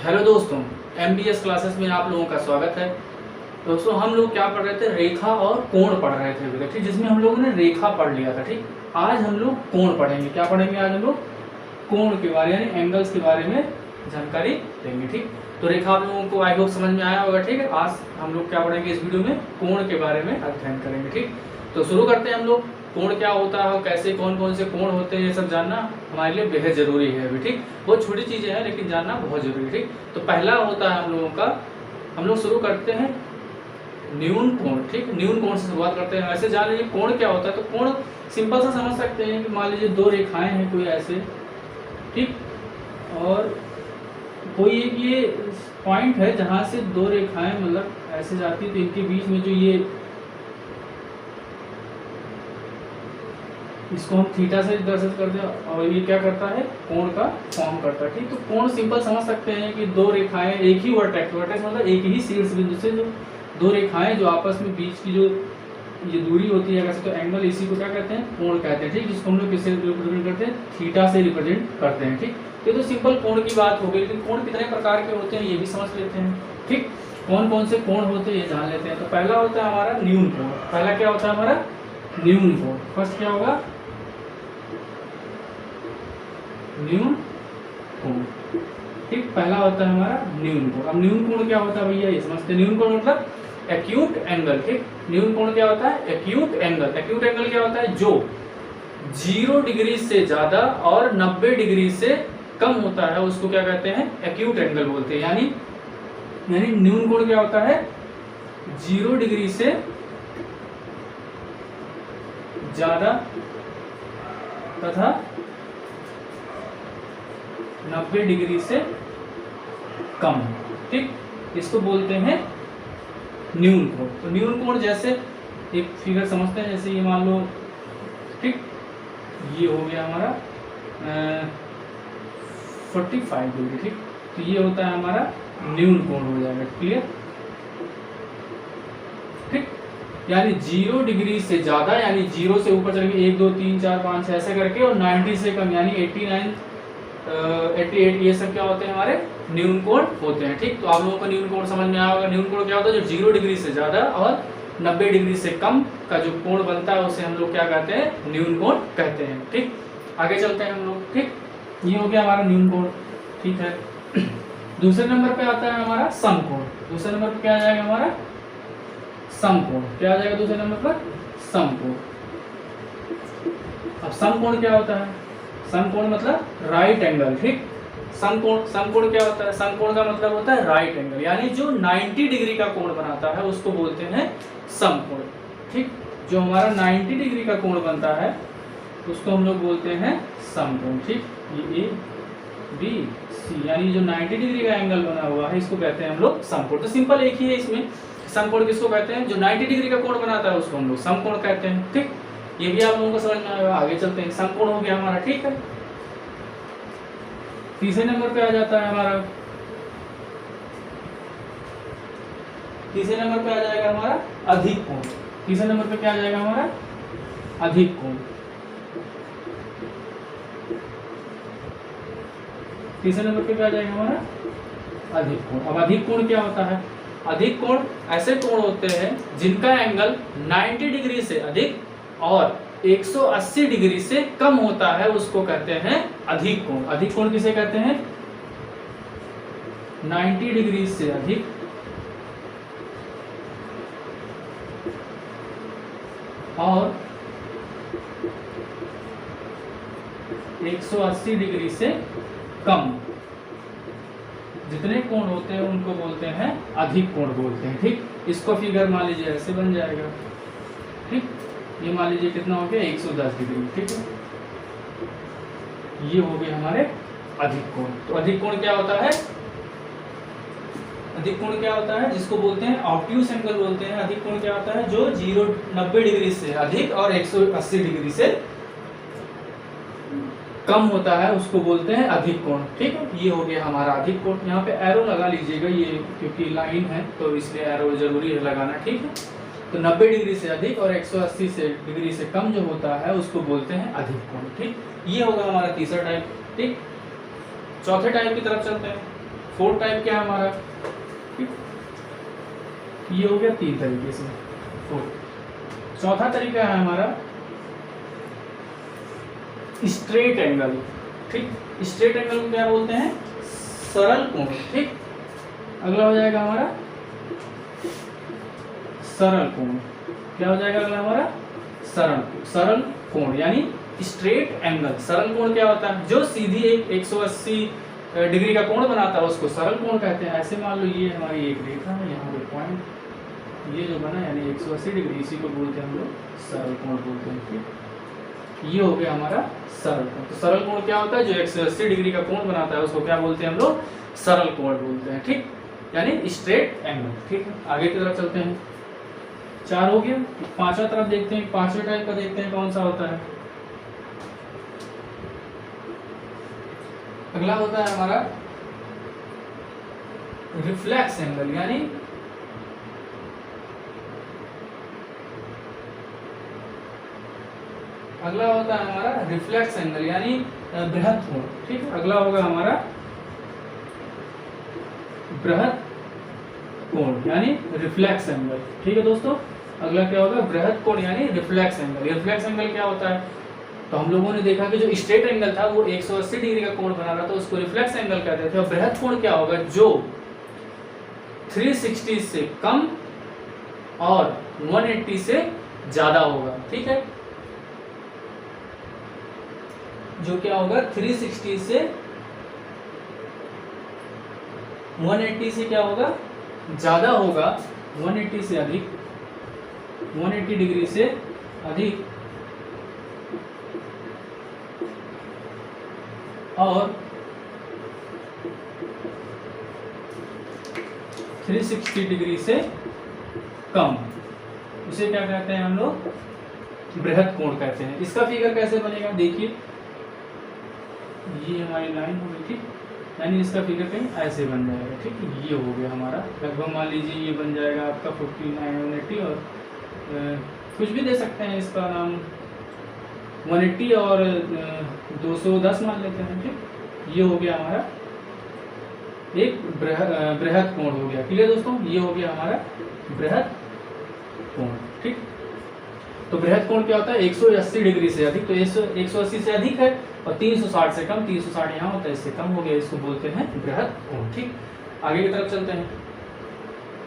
Hello दोस्तों, MBS classes में आप लोगों का स्वागत है। दोस्तों हम लोग क्या पढ़ रहे थे, रेखा और कोण पढ़ रहे थे अभी तक, ठीक। जिसमें हम लोगों ने रेखा पढ़ लिया था, ठीक। आज हम लोग कोण पढ़ेंगे। क्या पढ़ेंगे आज हम लोग? कोण के बारे यानी एंगल्स के बारे में जानकारी देंगे, ठीक। तो रेखा आप लोगों को आई होप समझ में आया होगा, ठीक है। आज हम लोग क्या पढ़ेंगे इस वीडियो में, कोण के बारे में अध्ययन करेंगे, ठीक। तो शुरू करते हैं हम लोग। कोण क्या होता है, कैसे कौन कौन से कोण होते हैं, ये सब जानना हमारे लिए बेहद जरूरी है अभी, ठीक। बहुत छोटी चीजें हैं लेकिन जानना बहुत जरूरी है, ठीक। तो पहला होता है हम लोगों का, हम लोग शुरू करते हैं न्यून कोण, ठीक। न्यून कोण से शुरुआत करते हैं। वैसे जान लीजिए कोण क्या होता है। तो कोण सिंपल सा समझ सकते हैं कि मान लीजिए दो रेखाएं हैं कोई ऐसे, ठीक। और कोई एक ये पॉइंट है जहां से दो रेखाएं मतलब ऐसे जाती है, तो इनके बीच में जो ये, इसको हम थीटा से दर्शित करते हैं और ये क्या करता है, कोण का फॉर्म करता है, ठीक। तो कोण सिंपल समझ सकते हैं कि दो रेखाएं एक ही वर्टेक्स मतलब एक ही शीर्ष बिंदु से जो दो रेखाएं जो आपस में बीच की जो ये दूरी होती है वैसे, तो एंगल इसी को क्या कहते हैं, कोण कहते हैं, ठीक। जिसको हम लोग किससे रिप्रेजेंट करते हैं, थीटा से रिप्रेजेंट करते हैं, ठीक। तो सिंपल कोण की बात हो गई, लेकिन कोण कितने प्रकार के होते हैं ये भी समझ लेते हैं, ठीक। कौन कौन से कोण होते हैं ये जान लेते हैं। तो पहला होता है हमारा न्यून कोण। पहला क्या होता है हमारा, न्यून कोण। फर्स्ट क्या होगा, न्यून कोण, ठीक। पहला होता है हमारा न्यून कोण। अब न्यून कोण क्या होता है भैया ये समझते हैं। न्यून कोण मतलब एक्यूट एंगल, ठीक। न्यून कोण क्या होता है, एक्यूट एंगल। एक्यूट एंगल क्या होता है, जो 0 डिग्री से ज्यादा और 90 डिग्री से कम होता है उसको क्या कहते हैं, एक्यूट एंगल बोलते हैं। यानी न्यून कोण क्या होता है, 0 डिग्री से ज्यादा तथा 90 डिग्री से कम, ठीक। इसको बोलते हैं न्यून कोण। तो न्यून कोण जैसे एक फिगर समझते हैं, जैसे ये मान लो, ठीक। ये हो गया हमारा 45 डिग्री, ठीक। तो ये होता है हमारा न्यून कोण हो जाएगा, क्लियर, ठीक। यानी 0 डिग्री से ज्यादा यानी 0 से ऊपर चलेंगे 1 2 3 4 5 6 ऐसे करके, और 90 से कम यानी 89 88 ये सब क्या होते हैं, हमारे न्यून कोण होते हैं, ठीक। तो आप लोगों को न्यून कोण समझ में आया होगा। न्यून कोण क्या होता है, जो 0 डिग्री से ज्यादा और 90 डिग्री से कम का जो कोण बनता है उसे हम लोग क्या कहते हैं, न्यून कोण कहते हैं, ठीक। आगे चलते हैं हम लोग, ठीक। ये हो गया हमारा न्यून कोण, ठीक है। दूसरे नंबर पे आता है हमारा समकोण। दूसरे नंबर पे क्या आ जाएगा हमारा, समकोण। क्या आ जाएगा दूसरे नंबर पर, समकोण। अब समकोण क्या होता है, समकोण मतलब राइट एंगल, ठीक। समकोण क्या होता है, समकोण का मतलब होता है राइट एंगल, यानी जो 90 डिग्री का कोण बनाता है उसको बोलते हैं समकोण, ठीक। जो हमारा 90 डिग्री का कोण बनता है उसको हम लोग बोलते हैं समकोण, ठीक। ये ए बी सी यानी जो 90 डिग्री का एंगल बना हुआ है इसको कहते हैं हम लोग समकोण। तो सिंपल एक ही है इसमें, समकोण किसको कहते हैं, जो 90 डिग्री का कोण बनाता है उसको हम लोग समकोण कहते हैं, ठीक। ये भी आप लोगों को समझ में आएगा। आगे चलते हैं, समकोण हो गया हमारा, ठीक है। तीसरे नंबर पे आ जाता है हमारा, तीसरे नंबर पे आ जाएगा हमारा अधिक कोण। तीसरे नंबर पे क्या आ जाएगा हमारा, अधिक कोण। तीसरे नंबर पे क्या आ जाएगा हमारा, अधिक कोण। अब अधिक कोण क्या होता है, अधिक कोण ऐसे कोण होते हैं जिनका एंगल 90 डिग्री से अधिक और 180 डिग्री से कम होता है उसको कहते हैं अधिक कोण। अधिक कोण किसे कहते हैं, 90 डिग्री से अधिक और 180 डिग्री से कम जितने कोण होते हैं उनको बोलते हैं अधिक कोण बोलते हैं, ठीक। इसको फिगर मान लीजिए ऐसे बन जाएगा, ठीक। ये मान लीजिए कितना हो गया, 110 डिग्री, ठीक है। ये हो गए हमारे अधिक कोण। तो अधिक कोण क्या होता है, अधिक कोण क्या होता है, जिसको बोलते हैं ऑब्ट्यूस एंगल बोलते हैं। अधिक कोण क्या होता है, जो 90 डिग्री से अधिक और 180 डिग्री से कम होता है उसको बोलते हैं अधिक कोण, ठीक है। ये हो गया हमारा अधिक कोण। यहाँ पे एरो लगा लीजिएगा, ये क्योंकि लाइन है तो इसलिए एरो जरूरी है लगाना, ठीक है। तो 90 डिग्री से अधिक और 180 डिग्री से कम जो होता है उसको बोलते हैं अधिक कोण, ठीक। ये होगा हमारा तीसरा टाइप, ठीक। चौथे टाइप की तरफ चलते हैं। फोर्थ टाइप क्या है हमारा, ठीक, ये हो गया 3 तरीके से फोर्थ। चौथा तरीका है हमारा स्ट्रेट एंगल, ठीक, स्ट्रेट एंगल को क्या बोलते हैं, सरल कोण, ठीक। अगला हो जाएगा हमारा सरल कोण, क्या हो जाएगा अगला हमारा सरल कोण यानी स्ट्रेट एंगल। सरल कोण क्या होता है, जो सीधी एक 180 डिग्री का कोण बनाता है उसको सरल कोण कहते हैं। ऐसे मान लो ये हमारी एक रेखा है, यहाँ पे पॉइंट ये जो बना यानी 180 डिग्री, इसी को बोलते हैं हम लोग सरल कोण बोलते हैं, ठीक। ये हो गया हमारा सरल कोण। तो सरल कोण क्या होता है, जो 180 डिग्री का कोण बनाता है उसको क्या बोलते हैं हम लोग, सरल कोण बोलते हैं, ठीक, यानी स्ट्रेट एंगल, ठीक है। आगे की तरफ चलते हैं, 4 हो गया। पांचवा तरफ देखते हैं, पांचवें टाइप का देखते हैं कौन सा होता है। अगला होता है हमारा रिफ्लेक्स एंगल, यानी अगला होता है हमारा रिफ्लेक्स एंगल यानी बृहद कोण, ठीक है। अगला होगा हमारा बृहद कोण यानी रिफ्लेक्स एंगल, ठीक है दोस्तों। अगला क्या होगा, बृहद कोण यानी रिफ्लेक्स एंगल। रिफ्लेक्स एंगल क्या होता है, तो हम लोगों ने देखा कि जो स्ट्रेट एंगल था वो 180 डिग्री का कोण बना रहा था, उसको रिफ्लेक्स एंगल कहते थे। और बृहद कोण क्या होगा, जो 360 से कम और 180 से ज्यादा होगा, ठीक है। जो क्या होगा 360 से 180 से क्या होगा, ज्यादा होगा, 180 से अधिक, 180 डिग्री से अधिक और 360 डिग्री से कम, उसे क्या कहते हैं हम लोग, बृहद कोण कहते हैं। इसका फिगर कैसे बनेगा, देखिए ये हमारी लाइन होगी, ठीक, यानी इसका फिगर कहीं ऐसे बन जाएगा, ठीक। ये हो गया हमारा लगभग, मान लीजिए ये बन जाएगा आपका 49 और कुछ भी दे सकते हैं, इसका नाम 180 और 210 मान लेते हैं, ठीक। ये हो गया हमारा एक बृहद कोण हो गया, क्लियर दोस्तों। ये हो गया हमारा बृहद कोण, ठीक। तो बृहद कोण क्या होता है, 180 डिग्री से अधिक, तो 180 से अधिक है और 360 से कम, 360 यहाँ होता है, इससे कम हो गया, इसको बोलते हैं बृहद कोण, ठीक। आगे की तरफ चलते हैं।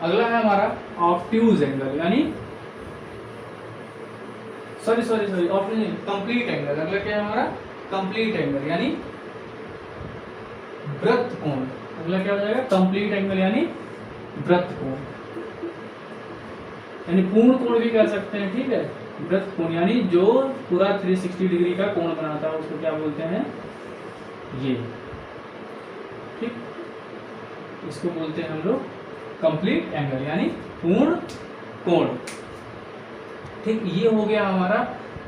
अगला है हमारा ऑब्ट्यूज एंगल यानी कंप्लीट एंगल। अगला क्या है हमारा, कंप्लीट एंगल यानी वृत्त कोण। अगला क्या हो जाएगा, कंप्लीट एंगल यानी वृत्त कोण, यानी पूर्ण कोण भी कह सकते हैं, ठीक है। वृत्त कोण यानी जो पूरा 360 डिग्री का कोण बनाता है उसको क्या बोलते हैं, ये, ठीक। इसको बोलते हैं हम लोग कंप्लीट एंगल यानी पूर्ण कोण, ठीक। ये हो गया हमारा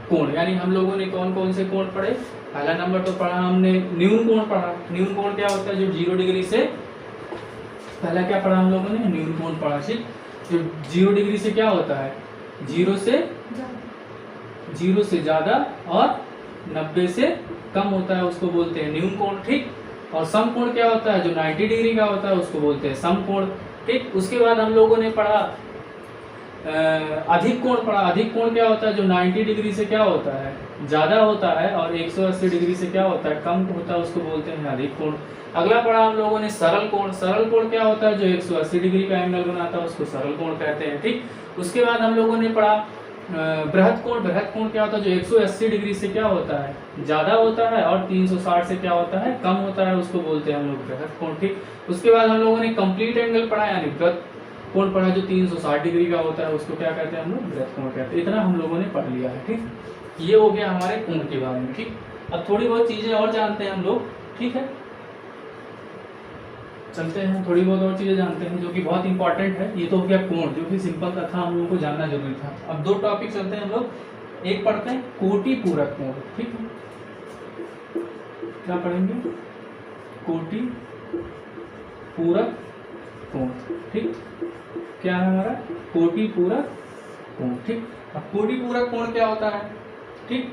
कोण, यानी हम लोगों ने कौन कौन से कोण पढ़े। पहला नंबर तो पढ़ा हमने न्यून कोण पढ़ा। न्यून कोण क्या होता है, जो 0 डिग्री से, पहला क्या पढ़ा हम लोगों ने, न्यून कोण पढ़ा, ठीक। जो 0 डिग्री से क्या होता है, 0 से ज्यादा और 90 से कम होता है, उसको बोलते हैं न्यून कोण, ठीक। और सम कोण क्या होता है, जो 90 डिग्री का होता है उसको बोलते हैं सम कोण, ठीक। उसके बाद हम लोगों ने पढ़ा अधिक कोण पढ़ा। अधिक कोण क्या होता है, जो 90 डिग्री से क्या होता है, ज्यादा होता है और 180 डिग्री से क्या होता है, कम होता है, उसको बोलते हैं अधिक कोण। अगला पढ़ा हम लोगों ने सरल कोण। सरल कोण क्या होता है, जो 180 डिग्री का एंगल बनाता है उसको सरल कोण कहते हैं, ठीक। उसके बाद हम लोगों ने पढ़ा बृहद कोण। बृहद कोण क्या होता है, जो 180 डिग्री से क्या होता है, ज्यादा होता है और 360 से क्या होता है, कम होता है, उसको बोलते हैं हम लोग बृहद कोण, ठीक। उसके बाद हम लोगों ने कंप्लीट एंगल पढ़ा यानी वृत्त कोण पढ़ा, जो 360 डिग्री का होता है उसको क्या कहते हैं हम लोग, वृत्त कोण कहते हैं। इतना हम लोगों ने पढ़ लिया है, ठीक। ये हो गया हमारे कोण के बारे में, ठीक। अब थोड़ी बहुत चीजें और जानते हैं हम लोग, ठीक है। चलते हैं, थोड़ी बहुत और चीजें जानते हैं जो कि बहुत इंपॉर्टेंट है। ये तो हो गया कोण, जो कि सिंपल था, हम लोगों को जानना जरूरी था। अब 2 टॉपिक चलते हैं हम लोग। एक पढ़ते हैं कोटि पूरक कोण, ठीक है। क्या पढ़ेंगे, कोटि पूरक कोण, ठीक। क्या है हमारा, कोटि पूरक कोण, ठीक। अब कोटि पूरक कोण क्या होता है, ठीक।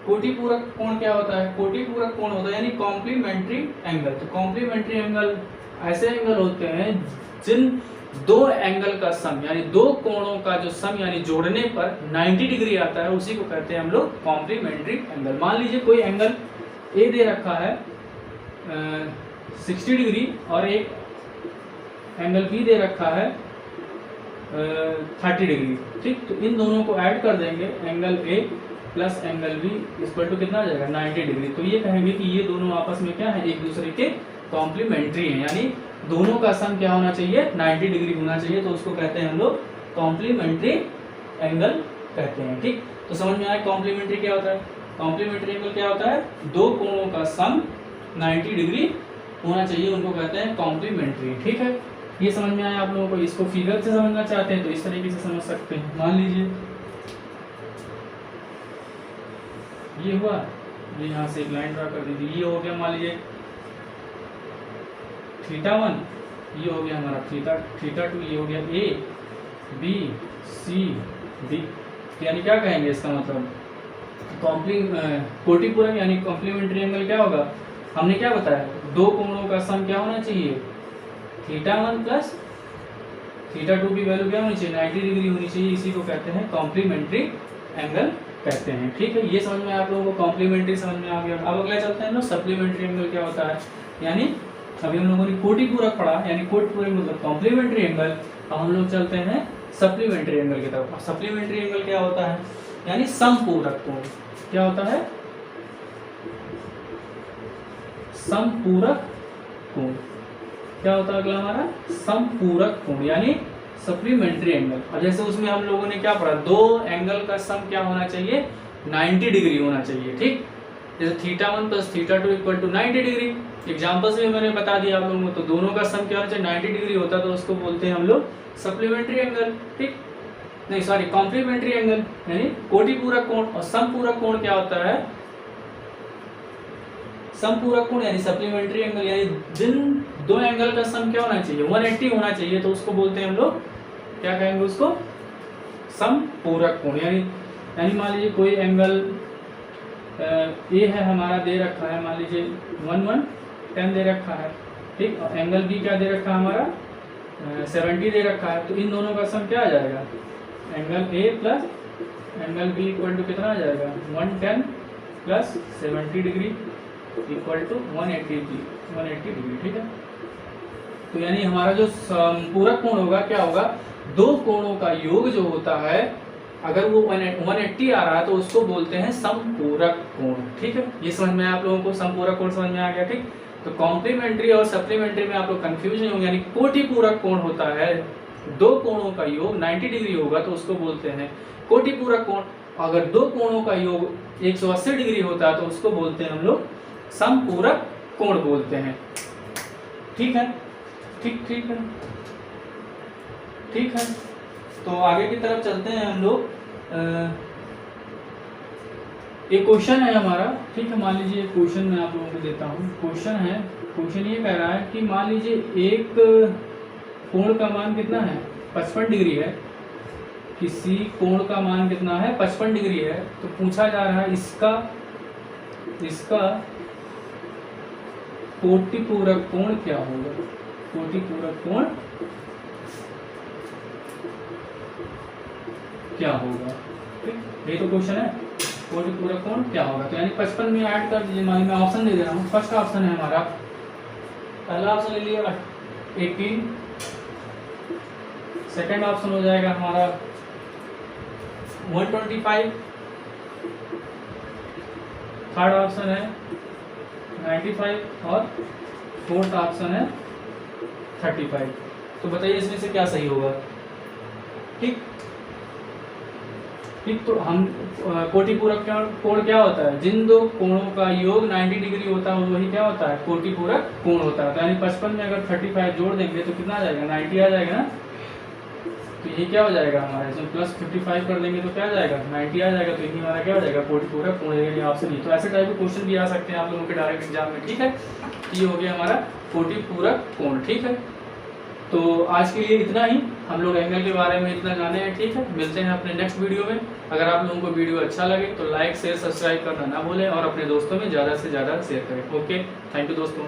कोटि पूरक कोण क्या होता है? कोटि पूरक कोण होता है यानी कॉम्प्लीमेंट्री एंगल। तो कॉम्प्लीमेंट्री एंगल ऐसे एंगल होते हैं जिन दो एंगल का सम यानी दो कोणों का जो सम यानी जोड़ने पर 90 डिग्री आता है, उसी को कहते हैं हम लोग कॉम्प्लीमेंट्री एंगल। मान लीजिए कोई एंगल ए दे रखा है 60 डिग्री और एक एंगल बी दे रखा है 30 डिग्री, ठीक। तो इन दोनों को ऐड कर देंगे, angle a plus angle b equal to कितना आ जाएगा? 90 डिग्री। तो ये कहेंगे कि ये दोनों आपस में क्या है? एक दूसरे के कॉम्प्लीमेंट्री हैं, यानी दोनों का सम क्या होना चाहिए? 90 डिग्री होना चाहिए। तो उसको कहते हैं हम लोग कॉम्प्लीमेंट्री एंगल कहते हैं, ठीक। तो समझ में आया कॉम्प्लीमेंट्री क्या होता है? कॉम्प्लीमेंट्री एंगल क्या होता है? दो कोणों का सम 90 डिग्री होना चाहिए, उनको कहते हैं कॉम्प्लीमेंट्री, ठीक है। ये समझ में आया आप लोगों को? इसको फिगर से समझना चाहते हैं तो इस तरीके से समझ सकते हैं। मान लीजिए ये हुआ, ये यहाँ से एक लाइन ड्रा कर दीजिए, ये हो गया मान लीजिए θ1, ये हो गया हमारा θ2, ये हो गया ए बी सी डी। यानी क्या कहेंगे इसका मतलब? कोटि पूरक यानी कॉम्प्लीमेंट्री एंगल क्या होगा? हमने क्या बताया? दो कोणों का सम क्या होना चाहिए? θ1 प्लस θ2 की वैल्यू क्या होनी चाहिए? 90 डिग्री होनी चाहिए। इसी को कहते हैं कॉम्प्लीमेंट्री एंगल कहते हैं, ठीक है। ये समझ में आप लोगों को कॉम्प्लीमेंट्री समझ में आ गया। अब अगला चलते हैं हम लोग सप्लीमेंट्री एंगल क्या होता है। यानी अभी हम लोगों ने कोटि पूरक पढ़ा, यानी कोटि पूरक मतलब कॉम्प्लीमेंट्री एंगल। अब हम लोग चलते हैं सप्लीमेंट्री एंगल की तरफ। सप्लीमेंट्री एंगल क्या होता है? यानी समपूरक कोण। क्या होता है? समपूरक कोण। क्या होता है अगला हमारा? समपूरक कोण यानी सप्लीमेंट्री एंगल। अब जैसे उसमें हम लोगों ने क्या पढ़ा? दो एंगल का सम क्या होना चाहिए? 90 डिग्री होना चाहिए, ठीक। जैसे θ1 plus θ2 equal to 90 degree. Example से मैंने बता दिया आप लोगों को। तो दोनों का सम क्या होना चाहिए? 90 डिग्री होता है, तो उसको बोलते हैं हम लोग सप्लीमेंट्री एंगल, ठीक। नहीं सॉरी, कॉम्प्लीमेंट्री एंगल यानी कोटि पूरक कोण। और समपूरक कोण क्या होता है? समपूरक कोण यानी सप्लीमेंट्री एंगल, यानी जिन दो एंगल का सम क्या होना चाहिए? 180 होना चाहिए, तो उसको बोलते हैं हम लोग क्या कहेंगे? उसको समपूरक कोण। यानी मान लीजिए कोई एंगल ए है हमारा दे रखा है, मान लीजिए 110 दे रखा है, ठीक। और एंगल बी क्या दे रखा है हमारा? 70 दे रखा है। तो इन दोनों का सम क्या आ जाएगा? Angle a plus angle b equal to कितना आ जाएगा? 110 plus 70 degree equal to 180 degree, ठीक है। तो यानी हमारा जो पूरक कोण होगा क्या होगा? दो कोणों का योग जो होता है, अगर वो 180 आ रहा है तो उसको बोलते हैं समपूरक कोण, ठीक है। ये समझ में आप लोगों को समपूरक कोण समझ में आ गया, ठीक। तो कॉम्प्लीमेंट्री और सप्लीमेंट्री में आप लोग कंफ्यूज नहीं होंगे। यानी कोटि पूरक कोण होता है, दो कोणों का योग 90 डिग्री होगा तो उसको बोलते हैं कोटि पूरक कोण। अगर दो कोणों का योग 180 डिग्री होता है तो उसको बोलते हैं हम लोग समपूरक कोण बोलते हैं, ठीक है। ठीक है। तो आगे की तरफ चलते हैं हम लोग। एक क्वेश्चन है हमारा, ठीक है। मान लीजिए क्वेश्चन मैं आप लोगों को देता हूँ। क्वेश्चन ये कह रहा है कि मान लीजिए एक कोण का मान कितना है? 55 डिग्री है। किसी कोण का मान कितना है? 55 डिग्री है। तो पूछा जा रहा है इसका कोटि पूरक कोण क्या होगा? कोटि पूरक कोण क्या होगा, ठीक। ये तो क्वेश्चन है, कोटि पूरक कोण क्या होगा। तो यानी 55 में ऐड कर दीजिए। मान लीजिए मैं ऑप्शन दे दे रहा हूँ। फर्स्ट ऑप्शन है हमारा, पहला ऑप्शन ले लिया 18, सेकंड ऑप्शन हो जाएगा हमारा 125, थर्ड ऑप्शन है 95 और फोर्थ ऑप्शन है 35। तो बताइए इसमें से क्या सही होगा, ठीक। तो हम कोटि पूरक कोण क्या होता है? जिन दो कोणों का योग 90 डिग्री होता है वही क्या होता है? कोटि पूरक कोण होता है। तो यानी 55 में अगर 35 जोड़ देंगे तो कितना आ जाएगा? 90 आ जाएगा ना। तो ये क्या हो जाएगा हमारा? इसमें प्लस 55 कर देंगे तो क्या आ जाएगा? 90 आ जाएगा। तो यही हमारा क्या हो जाएगा? कोटि पूरक कोण है, ऑप्शन ही। तो ऐसे टाइप के क्वेश्चन भी आ सकते हैं आप लोगों के डायरेक्ट एग्जाम में, ठीक है। ये हो गया हमारा कोटि पूरक कोण, ठीक है। तो आज के लिए इतना ही, हम लोग एंगल के बारे में इतना जाने हैं। ठीक है, मिलते हैं अपने नेक्स्ट वीडियो में। अगर आप लोगों को वीडियो अच्छा लगे तो लाइक शेयर सब्सक्राइब करना ना भूलें और अपने दोस्तों में ज़्यादा से ज़्यादा शेयर करें। ओके, थैंक यू दोस्तों।